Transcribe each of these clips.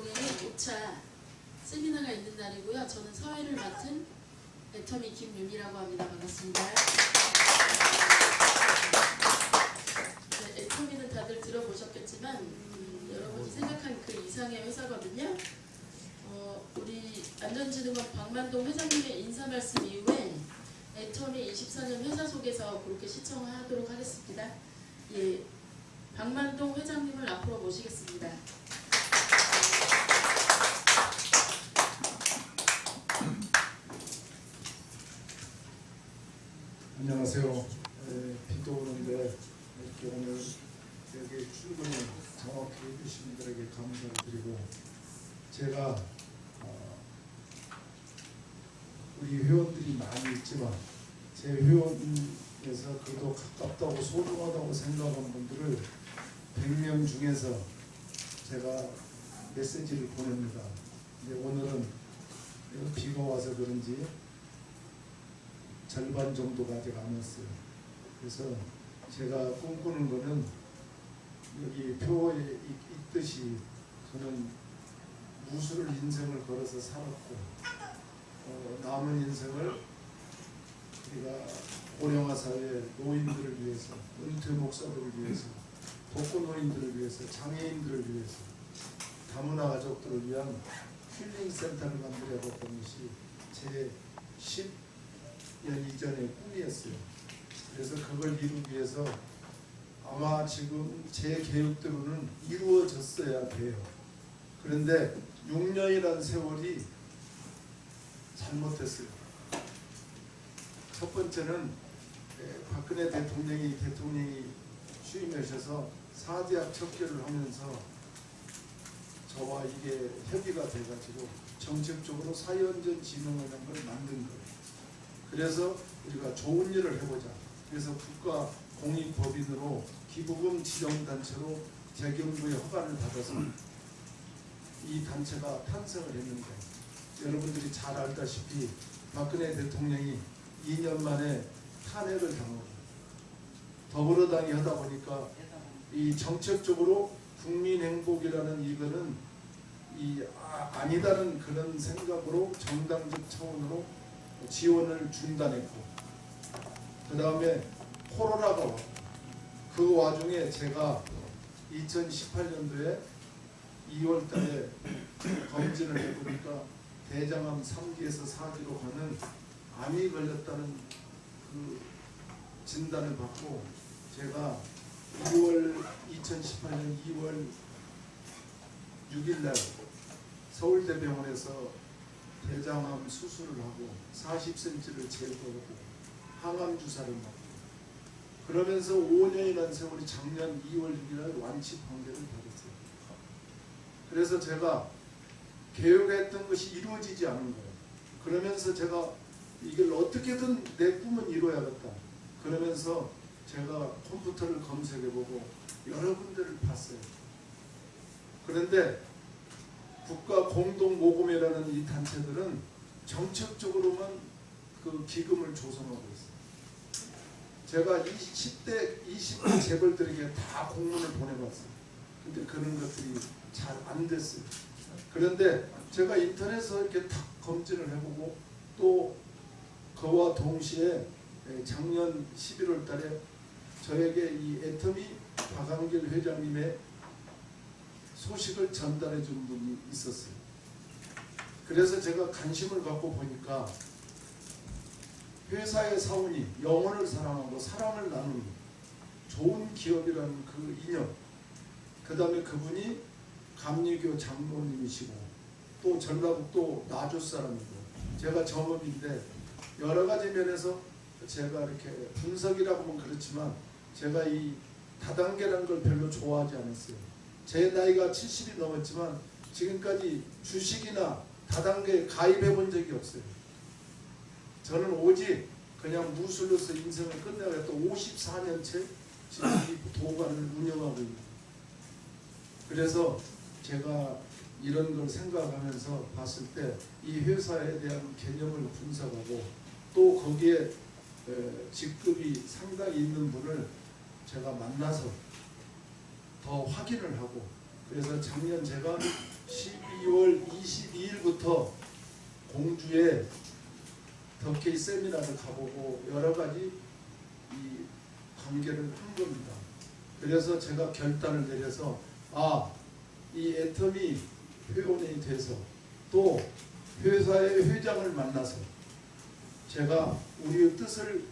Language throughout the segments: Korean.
동행의 5차 세미나가 있는 날이고요. 저는 사회를 맡은 애터미 김유미라고 합니다. 반갑습니다. 네, 애터미는 다들 들어보셨겠지만 여러분이 생각한 그 이상의 회사거든요. 우리 안전진흥원 박만동 회장님의 인사 말씀 이후에 애터미 24년 회사 속에서 그렇게 시청하도록 하겠습니다. 예, 박만동 회장님을 앞으로 모시겠습니다. 안녕하세요. 비도 오는데 이렇게 오늘 여기 출근을 정확히 해주신 분들에게 감사를 드리고, 제가 우리 회원들이 많이 있지만 제 회원에서 그래도 가깝다고 소중하다고 생각하는 분들을 100명 중에서 제가 메시지를 보냅니다. 근데 오늘은 비가 와서 그런지 절반 정도가 아직 안 왔어요. 그래서 제가 꿈꾸는 거는 여기 표에 있듯이 저는 무수를 인생을 걸어서 살았고, 남은 인생을 우리가 고령화 사회 노인들을 위해서, 은퇴 목사들을 위해서, 독거노인들을 위해서, 장애인들을 위해서, 다문화 가족들을 위한 힐링센터를 만들어봤던 것이 제 10년 이전의 꿈이었어요. 그래서 그걸 이루기 위해서 아마 지금 제 계획대로는 이루어졌어야 돼요. 그런데 6년이라는 세월이 잘못됐어요. 첫 번째는 박근혜 대통령이 취임하셔서 4대학 척결을 하면서 저와 이게 협의가 돼가지고 정책적으로 사회안전진흥원을 만든 거예요. 그래서 우리가 좋은 일을 해보자. 그래서 국가 공익법인으로 기부금 지정단체로 재경부의 허가를 받아서 이 단체가 탄생을 했는데, 여러분들이 잘 알다시피 박근혜 대통령이 2년 만에 탄핵을 당하고 더불어당이 하다 보니까 이 정책적으로 국민행복이라는 이거는 아니다는 그런 생각으로 정당적 차원으로 지원을 중단했고, 그 다음에 코로나가 왔고, 그 와중에 제가 2018년도에 2월 달에 검진을 해보니까 대장암 3기에서 4기로 가는 암이 걸렸다는 그 진단을 받고, 제가 2018년 2월 6일날 서울대병원에서 대장암 수술을 하고 40cm를 제거하고 항암 주사를 맞고, 그러면서 5년이라는 세월이 작년 2월 6일 완치 판결을 받았어요. 그래서 제가 계획했던 것이 이루어지지 않은 거예요. 그러면서 제가 이걸 어떻게든 내 꿈은 이루어야겠다. 그러면서 제가 컴퓨터를 검색해보고 여러 군데를 봤어요. 그런데 국가공동모금회라는 이 단체들은 정책적으로만 그 기금을 조성하고 있어요. 제가 10대, 20대 재벌들에게 다 공문을 보내봤어요. 근데 그런 것들이 잘 안 됐어요. 그런데 제가 인터넷에서 이렇게 탁 검진을 해보고, 또 그와 동시에 작년 11월 달에 저에게 이 애터미 박한길 회장님의 소식을 전달해 준 분이 있었어요. 그래서 제가 관심을 갖고 보니까 회사의 사원이 영혼을 사랑하고 사랑을 나누는 좋은 기업이라는 그 이념, 그 다음에 그분이 감리교 장로님이시고 또 전라북도 나주 사람이고, 제가 정업인데 여러 가지 면에서 제가 이렇게 분석이라고 하면 그렇지만 제가 이 다단계라는 걸 별로 좋아하지 않았어요. 제 나이가 70이 넘었지만 지금까지 주식이나 다단계에 가입해 본 적이 없어요. 저는 오직 그냥 무술로서 인생을 끝내겠다. 54년째 지금 이 도관을 운영하고 있는. 그래서 제가 이런 걸 생각하면서 봤을 때 이 회사에 대한 개념을 분석하고, 또 거기에 직급이 상당히 있는 분을 제가 만나서 더 확인을 하고, 그래서 작년 제가 12 12월 22일부터 공주에 덕케이 세미나를 가보고 여러 가지 이 관계를 한 겁니다. 그래서 제가 결단을 내려서 이 애터미 회원이 돼서 또 회사의 회장을 만나서 제가 우리의 뜻을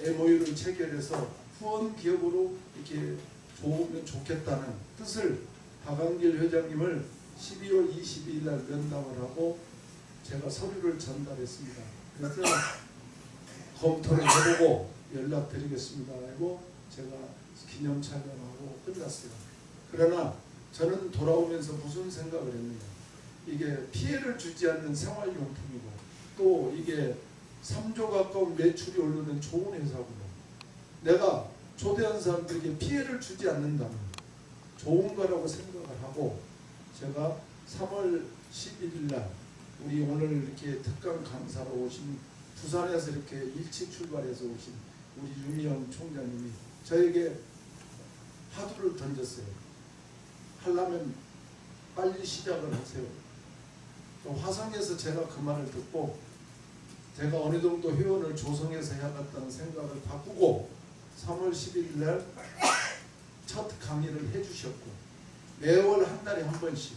MOU를 체결해서 후원 기업으로 이렇게 좋으면 좋겠다는 뜻을 박광길 회장님을 12월 22일 날 면담을 하고 제가 서류를 전달했습니다. 그래서 검토를 해보고 연락드리겠습니다 하고 제가 기념 촬영하고 끝났어요. 그러나 저는 돌아오면서 무슨 생각을 했느냐, 이게 피해를 주지 않는 생활용품이고 또 이게 3조 가까운 매출이 오르는 좋은 회사구나. 내가 초대한 사람들에게 피해를 주지 않는다면 좋은 거라고 생각을 하고 제가 3월 11일 날 우리 오늘 이렇게 특강 강사로 오신 부산에서 이렇게 일찍 출발해서 오신 우리 유미영 총장님이 저에게 화두를 던졌어요. 하려면 빨리 시작을 하세요. 화성에서 제가 그 말을 듣고 제가 어느 정도 회원을 조성해서 해야겠다는 생각을 바꾸고 3월 11일 날 첫 강의를 해주셨고 매월 한 달에 한 번씩.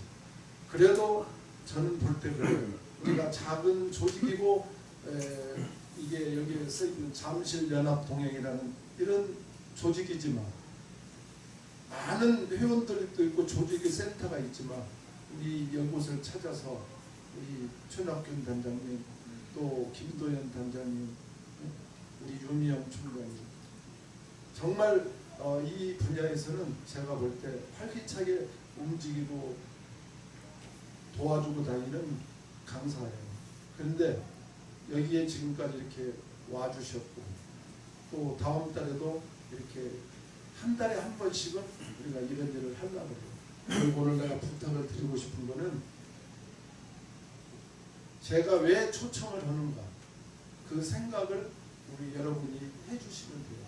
그래도 저는 볼 때 그래요. 우리가 작은 조직이고 이게 여기에 써있는 잠실연합동행이라는 이런 조직이지만 많은 회원들도 있고 조직의 센터가 있지만 우리 이곳을 찾아서 우리 최낙균 단장님 또 김도현 단장님 우리 유미영 총장님 정말 이 분야에서는 제가 볼 때 활기차게 움직이고 도와주고 다니는 강사예요. 그런데 여기에 지금까지 이렇게 와주셨고 또 다음 달에도 이렇게 한 달에 한 번씩은 우리가 이런 일을 하려고 해요. 그리고 오늘 내가 부탁을 드리고 싶은 거는 제가 왜 초청을 하는가 그 생각을 우리 여러분이 해주시면 돼요.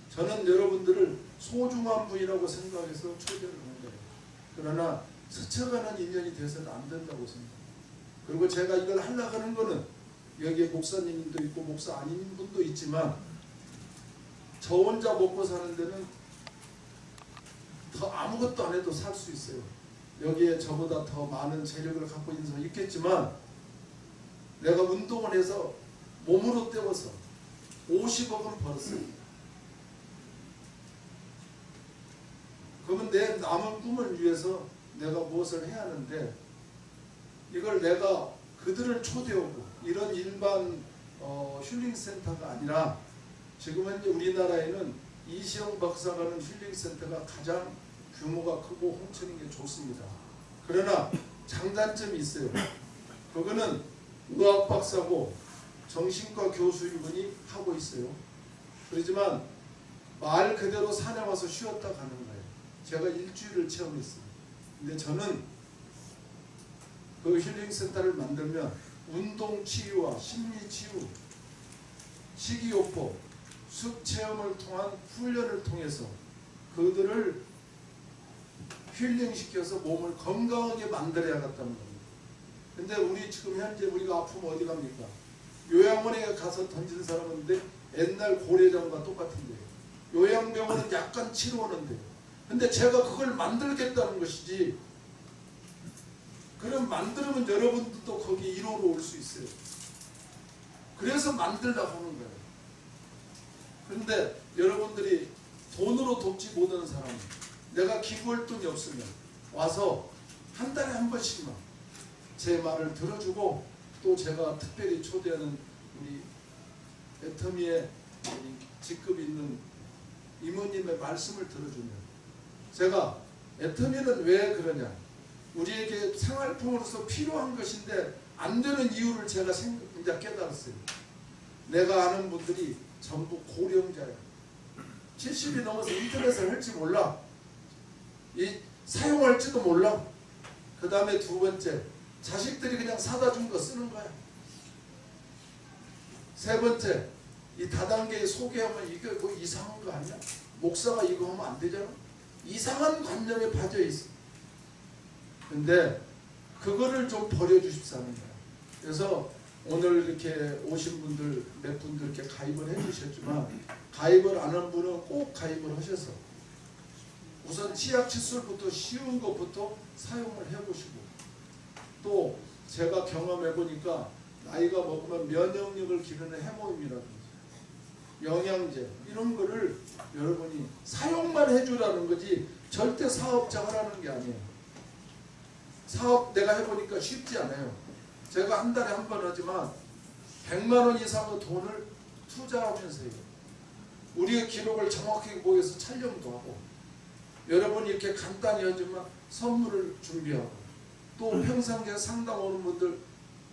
저는 여러분들을 소중한 분이라고 생각해서 초대를 한 거예요. 그러나 스쳐가는 인연이 돼서는 안 된다고 생각해요. 그리고 제가 이걸 하려고 하는 거는 여기에 목사님도 있고 목사 아닌 분도 있지만 저 혼자 먹고 사는 데는 더 아무것도 안 해도 살 수 있어요. 여기에 저보다 더 많은 재력을 갖고 있는 사람이 있겠지만 내가 운동을 해서 몸으로 때워서 50억은 벌었어요. 그러면 내 남은 꿈을 위해서 내가 무엇을 해야 하는데 이걸 내가 그들을 초대하고 이런 일반 힐링센터가 아니라 지금 현재 우리나라에는 이시영 박사가 하는 힐링센터가 가장 규모가 크고 홍천인 게 좋습니다. 그러나 장단점이 있어요. 그거는 의학 박사고 정신과 교수인 분이 하고 있어요. 그렇지만 말 그대로 산에 와서 쉬었다 가는 거예요. 제가 일주일을 체험했어요. 근데 저는 그 힐링센터를 만들면 운동치유와 심리치유, 식이요법, 숲체험을 통한 훈련을 통해서 그들을 힐링시켜서 몸을 건강하게 만들어야겠다는 겁니다. 근데 우리 지금 현재 우리가 아프면 어디 갑니까? 요양원에 가서 던진 사람인데 옛날 고려장과 똑같은데 요양병원은 약간 치료하는데 근데 제가 그걸 만들겠다는 것이지 그럼 만들면 여러분들도 거기 1호로 올 수 있어요. 그래서 만들려고 하는 거예요. 그런데 여러분들이 돈으로 돕지 못하는 사람은 내가 기부할 돈이 없으면 와서 한 달에 한 번씩만 제 말을 들어주고 또 제가 특별히 초대하는 우리 애터미에 직급 있는 이모님의 말씀을 들어주면 제가 애터미는 왜 그러냐 우리에게 생활품으로서 필요한 것인데 안 되는 이유를 제가 이제 깨달았어요. 내가 아는 분들이 전부 고령자예요. 70이 넘어서 인터넷을 할지 몰라. 사용할지도 몰라. 그 다음에 두 번째 자식들이 그냥 사다 준 거 쓰는 거야. 세 번째 이 다단계에 소개하면 이게 뭐 이상한 거 아니야? 목사가 이거 하면 안 되잖아. 이상한 관념에 빠져 있어. 근데 그거를 좀 버려주십사는 거예요. 그래서 오늘 이렇게 오신 분들 몇 분들 이렇게 가입을 해주셨지만 가입을 안 한 분은 꼭 가입을 하셔서 우선 치약 칫솔부터 쉬운 것부터 사용을 해보시고 또 제가 경험해 보니까 나이가 먹으면 면역력을 기르는 해모임이라든지 영양제 이런 거를 여러분이 사용만 해주라는 거지 절대 사업자 하라는 게 아니에요. 사업 내가 해보니까 쉽지 않아요. 제가 한 달에 한 번 하지만 100만 원 이상의 돈을 투자하면서 해요. 우리의 기록을 정확하게 보여서 촬영도 하고 여러분이 이렇게 간단히 하지만 선물을 준비하고 또 평상시에 상담 오는 분들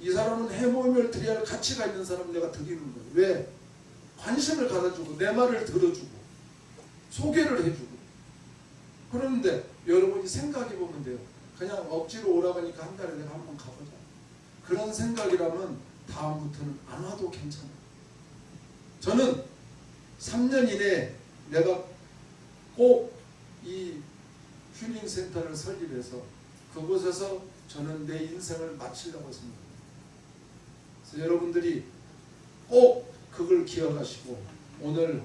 이 사람은 해모임을 드려야 할 가치가 있는 사람 내가 드리는 거예요. 왜? 관심을 가져주고 내 말을 들어주고 소개를 해주고 그러는데 여러분이 생각해 보면 돼요. 그냥 억지로 오라고 하니까 한 달에 내가 한번 가보자. 그런 생각이라면 다음부터는 안 와도 괜찮아요. 저는 3년 이내에 내가 꼭 이 힐링센터를 설립해서 그곳에서 저는 내 인생을 마치려고 생각합니다. 그래서 여러분들이 꼭 그걸 기억하시고 오늘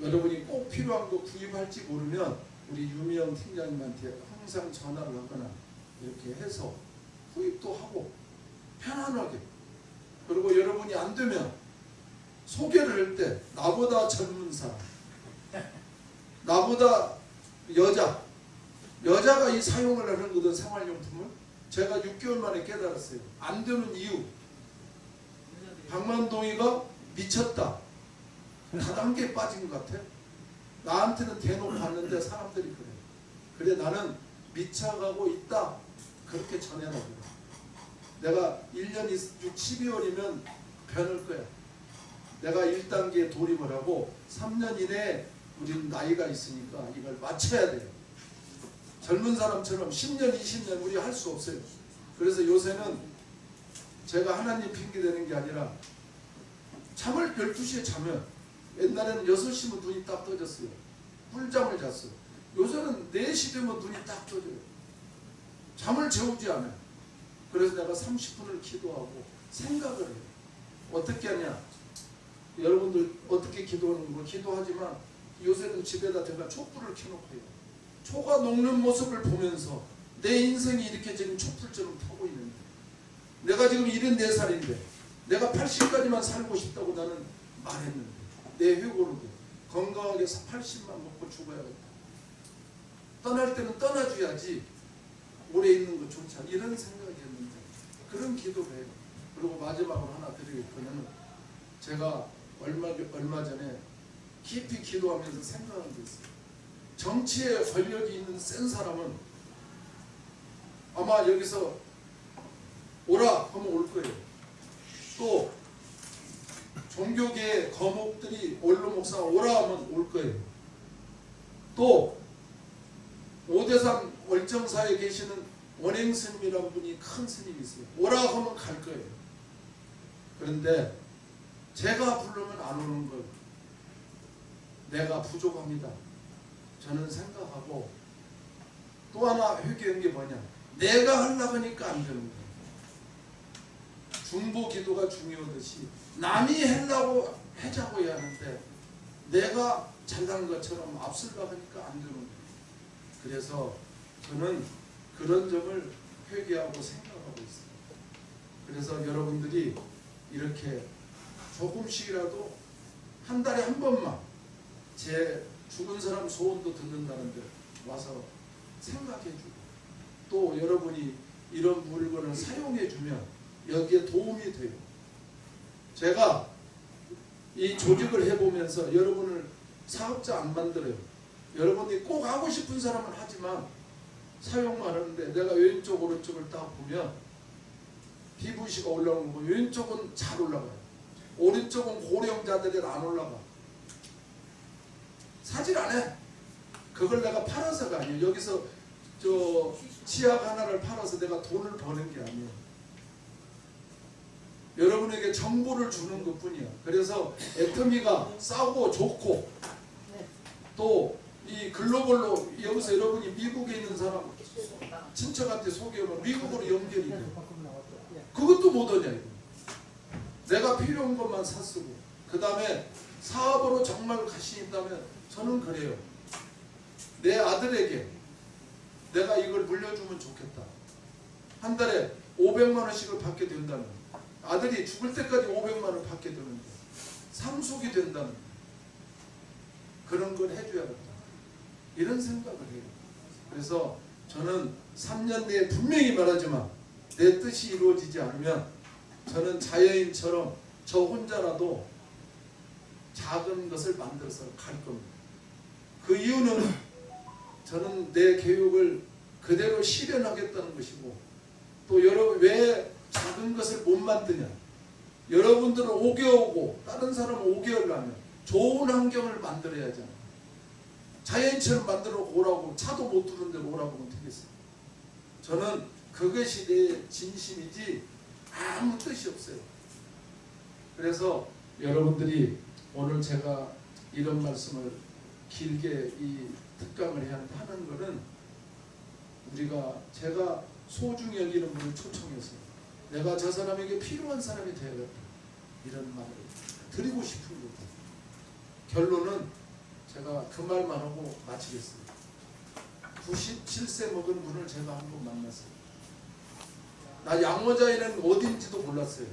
여러분이 꼭 필요한 거 구입할지 모르면 우리 유미영 팀장님한테 항상 전화를 하거나 이렇게 해서 구입도 하고 편안하게 그리고 여러분이 안 되면 소개를 할 때 나보다 젊은 사람 나보다 여자가 이 사용을 하는 거든 생활용품을 제가 6개월 만에 깨달았어요. 안 되는 이유 박만동이가 미쳤다 다단계 빠진 것 같아. 나한테는 대놓고 봤는데 사람들이 그래 나는 미쳐가고 있다 그렇게 전해라고. 내가 1년 12월이면 변할 거야. 내가 1단계에 돌입을 하고 3년 이내에 우리는 나이가 있으니까 이걸 맞춰야 돼요. 젊은 사람처럼 10년 20년 우리 할 수 없어요. 그래서 요새는 제가 하나님 핑계대는 게 아니라 잠을 12시에 자면 옛날에는 6시면 눈이 딱 떠졌어요. 꿀잠을 잤어요. 요새는 4시 되면 눈이 딱 떠져요. 잠을 재우지 않아요. 그래서 내가 30분을 기도하고 생각을 해요. 어떻게 하냐. 여러분들 어떻게 기도하는 거 기도하지만 요새는 집에다 제가 촛불을 켜놓고 해요. 초가 녹는 모습을 보면서 내 인생이 이렇게 지금 촛불처럼 타고 있는데 내가 지금 74살인데 내가 80까지만 살고 싶다고 나는 말했는데 내 회고로도 건강하게 80만 먹고 죽어야겠다. 떠날 때는 떠나줘야지 오래 있는 거 좋지 않아. 이런 생각이었는데 그런 기도를 해요. 그리고 마지막으로 하나 드리겠다면 제가 얼마 전에 깊이 기도하면서 생각한 게 있어요. 정치에 권력이 있는 센 사람은 아마 여기서 오라 하면 올 거예요. 또 종교계의 거목들이 원로 목사 오라 하면 올 거예요. 또 오대산 월정사에 계시는 원행 스님이라는 분이 큰 스님이 있어요. 오라 하면 갈 거예요. 그런데 제가 부르면 안 오는 걸 내가 부족합니다. 저는 생각하고 또 하나 회개한 게 뭐냐. 내가 하려고 하니까 안 되는 거예요. 중보 기도가 중요하듯이 남이 하려고 하자고 해야 하는데 내가 잘난 것처럼 앞서려고 하니까 안 되는 거예요. 그래서 저는 그런 점을 회개하고 생각하고 있어요. 그래서 여러분들이 이렇게 조금씩이라도 한 달에 한 번만 제 죽은 사람 소원도 듣는다는데 와서 생각해주고 또 여러분이 이런 물건을 사용해주면 여기에 도움이 돼요. 제가 이 조직을 해보면서 여러분을 사업자 안 만들어요. 여러분이 꼭 하고 싶은 사람은 하지만 사용만 하는데 내가 왼쪽 오른쪽을 딱 보면 PVC가 올라오는 거 왼쪽은 잘 올라가요. 오른쪽은 고령자들이 안 올라가. 사질 안 해. 그걸 내가 팔아서가 아니에요. 여기서 저 치약 하나를 팔아서 내가 돈을 버는 게 아니에요. 여러분에게 정보를 주는 것 뿐이야. 그래서 애터미가 싸고 좋고 또 이 글로벌로 여기서 여러분이 미국에 있는 사람 친척한테 소개하면 미국으로 연결이 돼. 그것도 못하냐 이거. 내가 필요한 것만 샀쓰고 그 다음에 사업으로 정말 자신 있다면 저는 그래요. 내 아들에게 내가 이걸 물려주면 좋겠다. 한 달에 500만 원씩을 받게 된다면 아들이 죽을 때까지 500만 원 받게 되는데 상속이 된다면 그런 걸 해줘야겠다. 이런 생각을 해요. 그래서 저는 3년 내에 분명히 말하지만 내 뜻이 이루어지지 않으면 저는 자여인처럼 저 혼자라도 작은 것을 만들어서 갈 겁니다. 그 이유는 저는 내 계획을 그대로 실현하겠다는 것이고 또 여러분 왜 작은 것을 못 만드냐. 여러분들은 5개월고 다른 사람은 5개월 하면 좋은 환경을 만들어야 하잖아요. 자연인처럼 만들어 오라고 차도 못 두는 데로 오라고 하면 되겠어요. 저는 그것이 내 진심이지 아무 뜻이 없어요. 그래서 여러분들이 오늘 제가 이런 말씀을 길게 이 특강을 하는 것은 제가 소중히 여기는 분을 초청해서 내가 저 사람에게 필요한 사람이 되어야겠다 이런 말을 드리고 싶은 거고 결론은 제가 그 말만 하고 마치겠습니다. 97세 먹은 분을 제가 한 번 만났어요. 나 양모자에는 어딘지도 몰랐어요.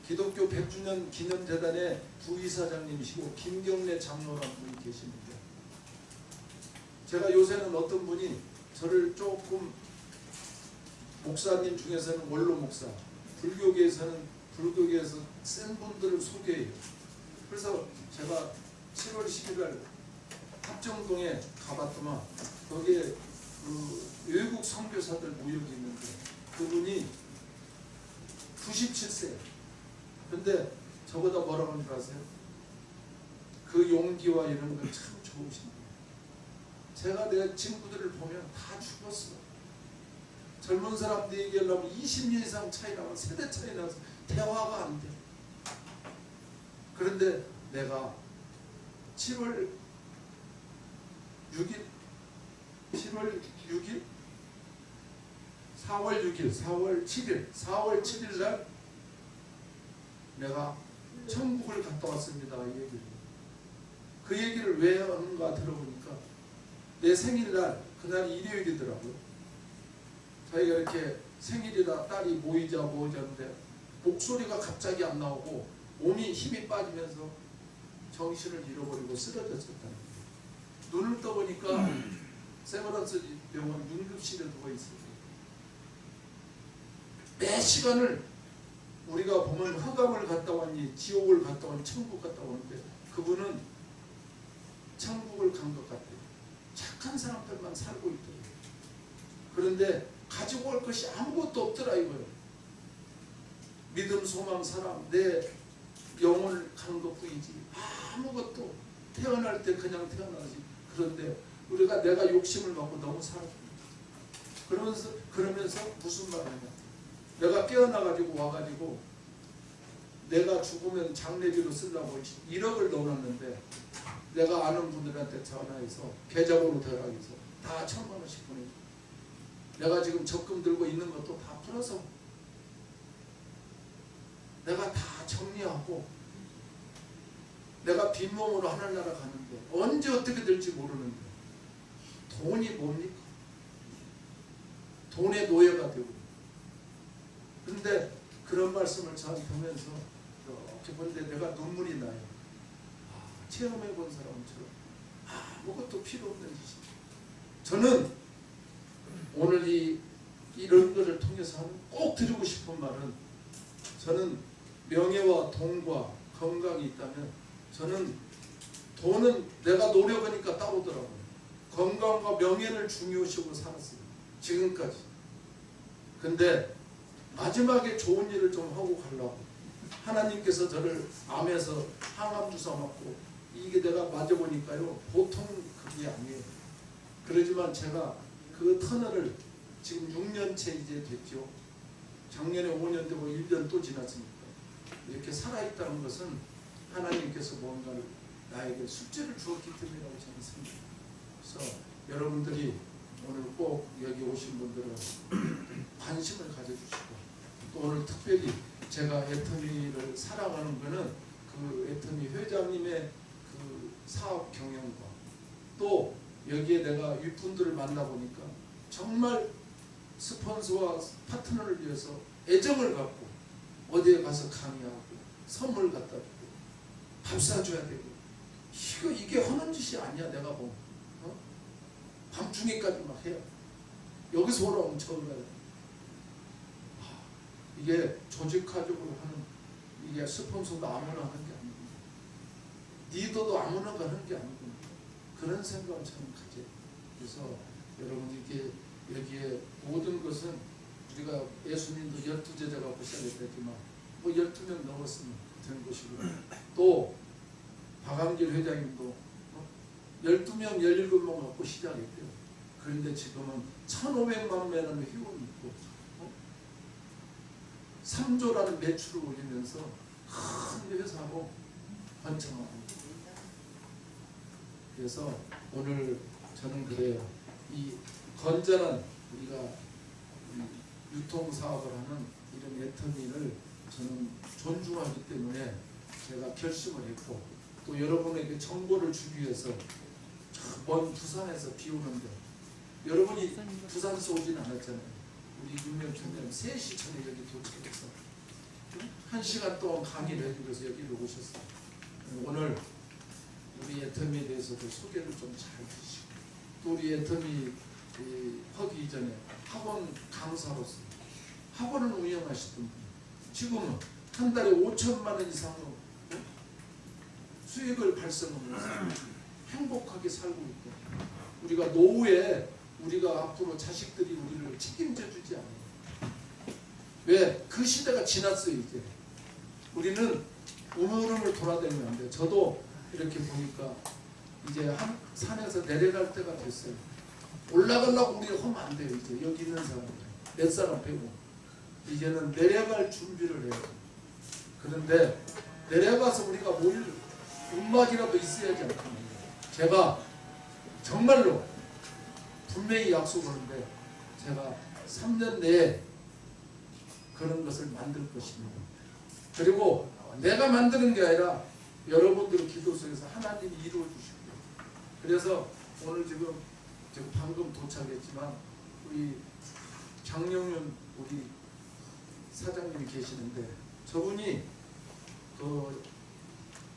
기독교 100주년 기념재단의 부이사장님이시고 김경래 장로라는 분이 계시는데 제가 요새는 어떤 분이 저를 조금 목사님 중에서는 원로 목사, 불교계에서 센 분들을 소개해요. 그래서 제가 7월 11일 합정동에 가봤더만 거기에 외국 선교사들 모여있 있는데 그분이 97세. 근데 저보다 뭐라고 하는 줄 아세요? 그 용기와 이런 건 참 좋으신 거예요. 제가 내 친구들을 보면 다 죽었어. 젊은 사람들 얘기하려면 20년 이상 차이 나면 세대 차이 나서 대화가 안 돼. 그런데 내가 7월 6일 4월 7일 날 내가 천국을 갔다 왔습니다. 이 얘기를. 그 얘기를 왜 하는가 들어보니까 내 생일날 그날이 일요일이더라고요. 저희가 이렇게 생일이라 딸이 모이자 하는데 목소리가 갑자기 안 나오고 몸이 힘이 빠지면서 정신을 잃어버리고 쓰러졌었다는 거예요. 눈을 떠보니까 세브란스 병원 응급실에 누워있어요. 매 시간을 우리가 보면 흑암을 갔다 왔니 지옥을 갔다 왔니 천국 갔다 오는데 그분은 천국을 간 것 같아요. 착한 사람들만 살고 있더라고요. 그런데 가지고 올 것이 아무것도 없더라 이거예요. 믿음, 소망, 사랑, 내 영혼을 가는 것뿐이지 아무것도 태어날 때 그냥 태어나지. 그런데 우리가 내가 욕심을 먹고 너무 살았습니다. 그러면서 무슨 말이냐. 내가 깨어나가지고 와가지고 내가 죽으면 장례비로 쓰려고 1억을 넣어놨는데 내가 아는 분들한테 전화해서 계좌번호 대라해서 다 1,000만 원씩 보내줘. 내가 지금 적금 들고 있는 것도 다 풀어서 내가 다 정리하고 내가 빈몸으로 하늘나라 가는데 언제 어떻게 될지 모르는데 돈이 뭡니까? 돈의 노예가 되고 그런데 그런 말씀을 저한테 하면서 이렇게 보는데 내가 눈물이 나요. 체험해 본 사람처럼 아무것도 필요 없는 짓이. 저는 오늘 이런 것을 통해서 꼭 드리고 싶은 말은 저는 명예와 돈과 건강이 있다면 저는 돈은 내가 노력하니까 따오더라고요. 건강과 명예를 중요시하고 살았어요. 지금까지. 근데 마지막에 좋은 일을 좀 하고 가려고 하나님께서 저를 암에서 항암 주사 맞고 이게 내가 맞아보니까요 보통 그게 아니에요. 그러지만 제가 그 터널을 지금 6년째 이제 됐죠. 작년에 5년 되고 1년 또 지났으니까 이렇게 살아있다는 것은 하나님께서 뭔가를 나에게 숙제를 주었기 때문이라고 저는 생각합니다. 그래서 여러분들이 오늘 꼭 여기 오신 분들은 관심을 가져주시고 또 오늘 특별히 제가 애터미를 사랑하는 거는 그 애터미 회장님의 그 사업 경영과 또 여기에 내가 윗분들을 만나보니까 정말 스폰서와 파트너를 위해서 애정을 갖고 어디에 가서 강의하고 선물 갖다 주고 밥 사줘야 되고 이게 하는 짓이 아니야. 내가 보면 밤중에까지 막 해요. 여기서 오라면 저기로 가야 돼. 이게 조직화적으로 하는 이게 스폰서도 아무나 하는 게 아니고 리더도 아무나 하는 게 아니고 그런 생각을 저는 가져요. 그래서 여러분들께 여기에 모든 것은 우리가 예수님도 12제자가 시작했지만 뭐 12명 넘었으면 된 것이고 또 박한길 회장님도 12명, 17명 갖고 시작했대요. 그런데 지금은 1,500만 명의 회원이 있고 3조라는 매출을 올리면서 큰 회사로 번창하고 그래서 오늘 저는 그래요. 이 건전한 우리가 유통사업을 하는 이런 애터미를 저는 존중하기 때문에 제가 결심을 했고 또 여러분에게 정보를 주기 위해서 먼 부산에서 비 오는데 여러분이 부산에서 오진 않았잖아요. 우리 6년 전에 3시 전에 여기 도착해서 1시간 동안 강의를 해주면서 여기로 오셨어요. 오늘 우리 애터미에 대해서도 소개를 좀 잘 해주시고 또 우리 애터미 하기 이전에 학원 강사로서 학원을 운영하시던 분 지금은 한 달에 5천만 원 이상으로 수익을 발생하면서 행복하게 살고 있고 우리가 노후에 우리가 앞으로 자식들이 우리를 책임져 주지 않아요. 왜? 그 시대가 지났어요. 이제 우리는 우물우물 돌아다니면 안 돼요. 저도 이렇게 보니까 이제 한 산에서 내려갈 때가 됐어요. 올라가려고 우리가 하면 안 돼요. 이제 여기 있는 사람들 몇 사람 빼고 이제는 내려갈 준비를 해요. 그런데 내려가서 우리가 모일 음악이라도 있어야지 않겠습니까? 제가 정말로 분명히 약속하는데 제가 3년 내에 그런 것을 만들 것입니다. 그리고 내가 만드는 게 아니라 여러분들 기도 속에서 하나님이 이루어 주십니다. 그래서 오늘 지금 방금 도착했지만 우리 장영윤 우리 사장님이 계시는데 저분이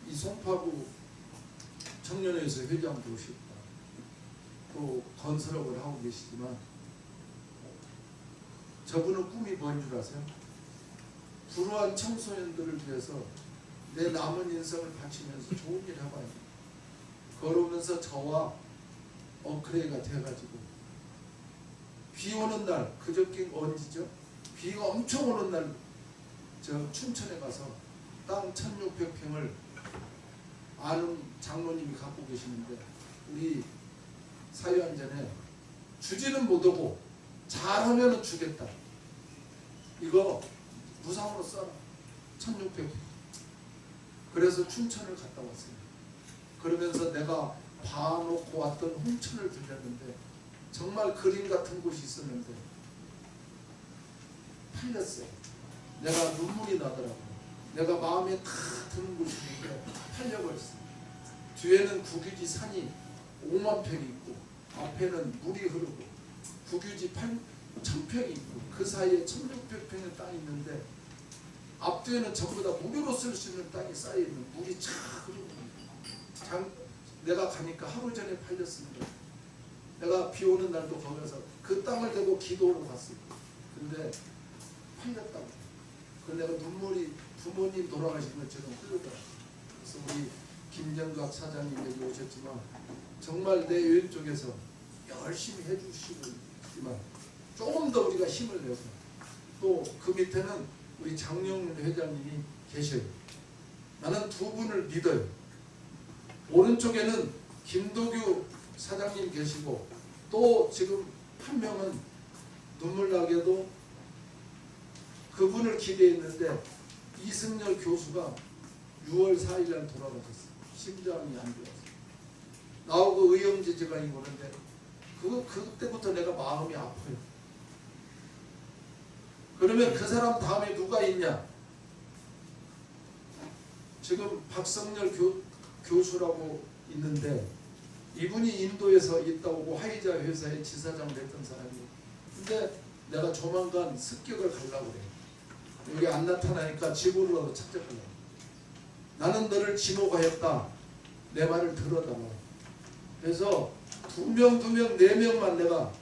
이 송파구 청년회에서 회장도 오셨다. 또 건설업을 하고 계시지만 저분은 꿈이 뭔 줄 아세요? 불우한 청소년들을 위해서 내 남은 인생을 바치면서 좋은 일 해봐야 돼. 걸으면서 저와 엉클레이가 돼가지고 비 오는 날 그저께 언제죠? 비가 엄청 오는 날 저 춘천에 가서 땅 1,600평을 아는 장로님이 갖고 계시는데 우리 사유안전에 주지는 못하고 잘하면 주겠다. 이거 무상으로 써라. 1,600평. 그래서 춘천을 갔다 왔어요. 그러면서 내가 봐놓고 왔던 홍천을 들렸는데 정말 그림 같은 곳이 있었는데 팔렸어요. 내가 눈물이 나더라고요. 내가 마음에 다 드는 곳이 있는데 팔려버렸어요. 뒤에는 국유지 산이 5만 평이 있고 앞에는 물이 흐르고 국유지 1,000평이 있고 그 사이에 1,600평의 땅이 있는데 앞뒤에는 전부 다 무료로 쓸 수 있는 땅이 쌓여있는 물이 쫙 흐르고 내가 가니까 하루 전에 팔렸습니다. 내가 비 오는 날도 거기 가서 그 땅을 대고 기도로 갔어요. 근데 팔렸다고. 그래서 내가 눈물이 부모님 돌아가신 것처럼 흐르더라고요. 그래서 우리 김정각 사장님 여기 오셨지만 정말 내 왼쪽에서 열심히 해주시고 있지만 조금 더 우리가 힘을 내서 또 그 밑에는 우리 장영윤 회장님이 계셔요. 나는 두 분을 믿어요. 오른쪽에는 김도규 사장님 계시고 또 지금 한 명은 눈물 나게도 그분을 기대했는데 이승열 교수가 6월 4일 날 돌아가셨어요. 심장이 안 좋아서. 나오고 의형제지간이 오는데 그때부터 내가 마음이 아파요. 그러면 그 사람 다음에 누가 있냐? 지금 박성렬 교수라고 있는데 이분이 인도에서 있다 오고 화이자 회사의 지사장을 했던 사람이에요. 근데 내가 조만간 습격을 가려고 그래. 여기 안 나타나니까 집으로 찾아가려고. 나는 너를 진호가 했다. 내 말을 들어달라. 그래서 2명, 4명만 내가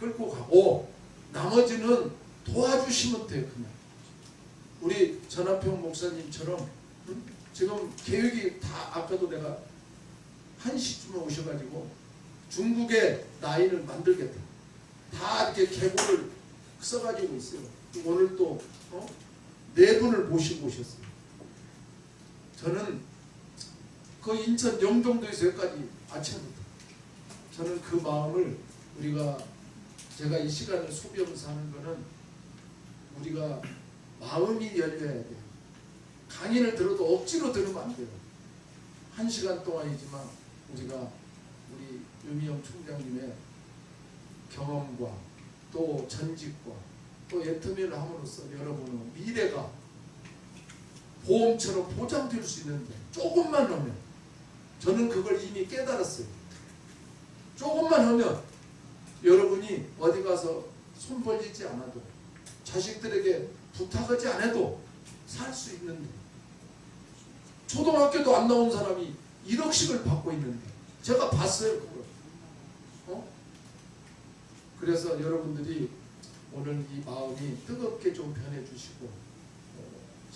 끌고 가고 나머지는 도와주시면 돼요. 그냥. 우리 전하평 목사님처럼 지금 계획이 다 아까도 내가 1시쯤에 오셔가지고 중국의 나인을 만들겠다. 다 이렇게 계획을 써가지고 있어요. 오늘 또 4분을 모시고 오셨어요. 저는 그 인천 영종도에서 여기까지 아침부터 저는 그 마음을 제가 이 시간을 소비하면서 하는 거는 우리가 마음이 열려야 돼요. 강의를 들어도 억지로 들으면 안 돼요. 1시간 동안이지만 우리 유미영 총장님의 경험과 또 전직과 또 애터미를 함으로써 여러분은 미래가 보험처럼 보장될 수 있는데 조금만 하면 저는 그걸 이미 깨달았어요. 조금만 하면 여러분이 어디 가서 손 벌리지 않아도 자식들에게 부탁하지 않아도 살 수 있는데 초등학교도 안 나온 사람이 1억씩을 받고 있는데 제가 봤어요 그걸. 그래서 여러분들이 오늘 이 마음이 뜨겁게 좀 변해주시고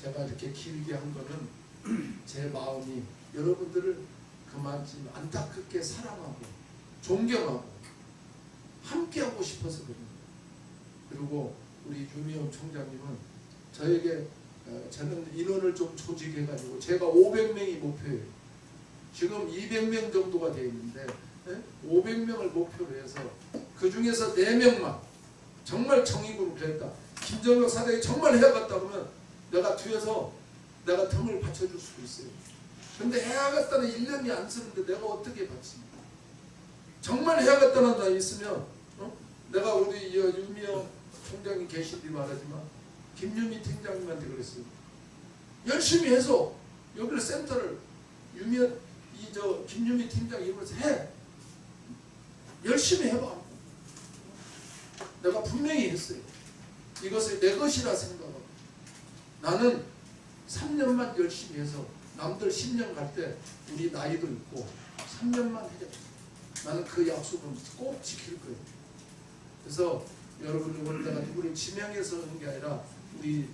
제가 이렇게 길게 한 거는 제 마음이 여러분들을 그만큼 안타깝게 사랑하고 존경하고 함께하고 싶어서 그럽니다. 그리고 우리 유미영 총장님은 저에게 저는 인원을 좀 조직해가지고 제가 500명이 목표예요. 지금 200명 정도가 되어 있는데 500명을 목표로 해서 그 중에서 4명만 정말 정의구를 그랬다. 김정혁 사장이 정말 해야겠다 그러면 내가 뒤에서 내가 등을 받쳐줄 수도 있어요. 근데 해야겠다는 1년이 안 쓰는데 내가 어떻게 받칩니까? 정말 해야겠다는 사람이 있으면 내가 우리 유미영 총장이 계신 뒤 말하지만 김유미 팀장님한테 그랬어요. 열심히 해서 여기를 센터를 김유미 팀장이 이번에 해. 열심히 해봐. 내가 분명히 했어요. 이것을 내 것이라 생각하고 나는 3년만 열심히 해서 남들 10년 갈 때 우리 나이도 있고 3년만 해줘. 나는 그 약속은 꼭 지킬 거예요. 그래서 여러분들 오늘 내가 누구를 지명해서 하는 게 아니라 우리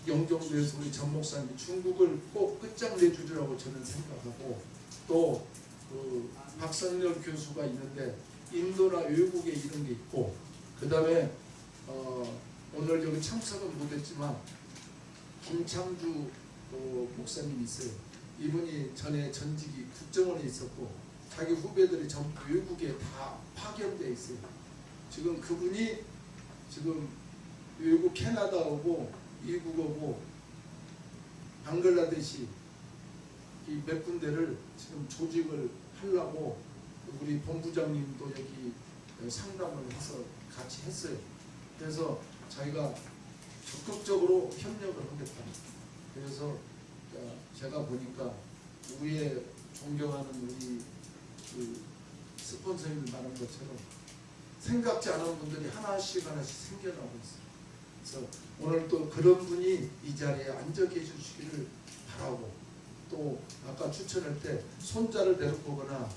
영종도에서 우리 전 목사님 중국을 꼭 끝장내주리라고 저는 생각하고 또 그 박성렬 교수가 있는데 인도나 외국에 이런 게 있고 그 다음에 오늘 여기 참석은 못했지만 김창주 목사님이 있어요. 이분이 전에 전직이 국정원에 있었고 자기 후배들이 전부 외국에 다 파견되어 있어요. 지금 그분이 지금 외국 캐나다 오고 미국 오고 방글라데시 이 몇 군데를 지금 조직을 하려고 우리 본부장님도 여기 상담을 해서 같이 했어요. 그래서 자기가 적극적으로 협력을 하겠다. 그래서 제가 보니까 우리의 존경하는 우리 그 스폰서님들 말한 것처럼 생각지 않은 분들이 하나씩 생겨나고 있어요. 그래서 오늘 또 그런 분이 이 자리에 앉아 계시기를 바라고 또 아까 추천할 때 손자를 데리고 오거나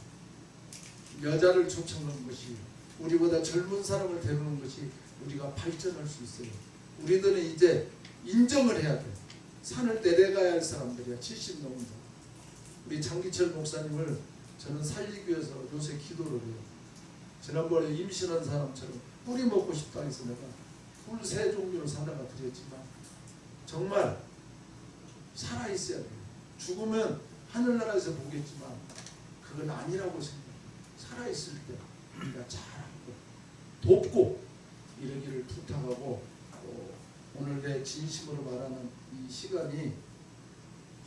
여자를 초청하는 것이 우리보다 젊은 사람을 데리는 것이 우리가 발전할 수 있어요. 우리들은 이제 인정을 해야 돼. 산을 내려가야 할 사람들이야. 70 넘은 사람. 우리 장기철 목사님을 저는 살리기 위해서 요새 기도를 해요. 지난번에 임신한 사람처럼 뿌리 먹고 싶다 해서 내가 풀 3종류를 사다가 드렸지만 정말 살아있어야 돼요. 죽으면 하늘나라에서 보겠지만 그건 아니라고 생각해요. 살아있을 때 우리가 잘하고 돕고 이러기를 부탁하고 오늘 내 진심으로 말하는 이 시간이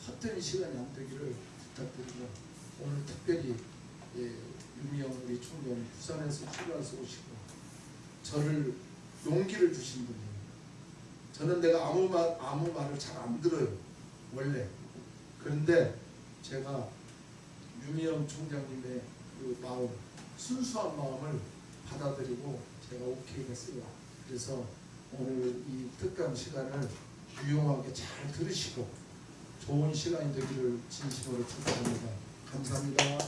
헛된 시간이 안 되기를 부탁드리고 오늘 특별히 유미영 우리 총장님 부산에서 출발해서 오시고 저를 용기를 주신 분이에요. 저는 내가 아무 말을 잘 안 들어요 원래. 그런데 제가 유미영 총장님의 그 마음, 순수한 마음을 받아들이고 제가 오케이 했어요. 그래서 오늘 이 특강 시간을 유용하게 잘 들으시고 좋은 시간이 되기를 진심으로 축복합니다. 감사합니다.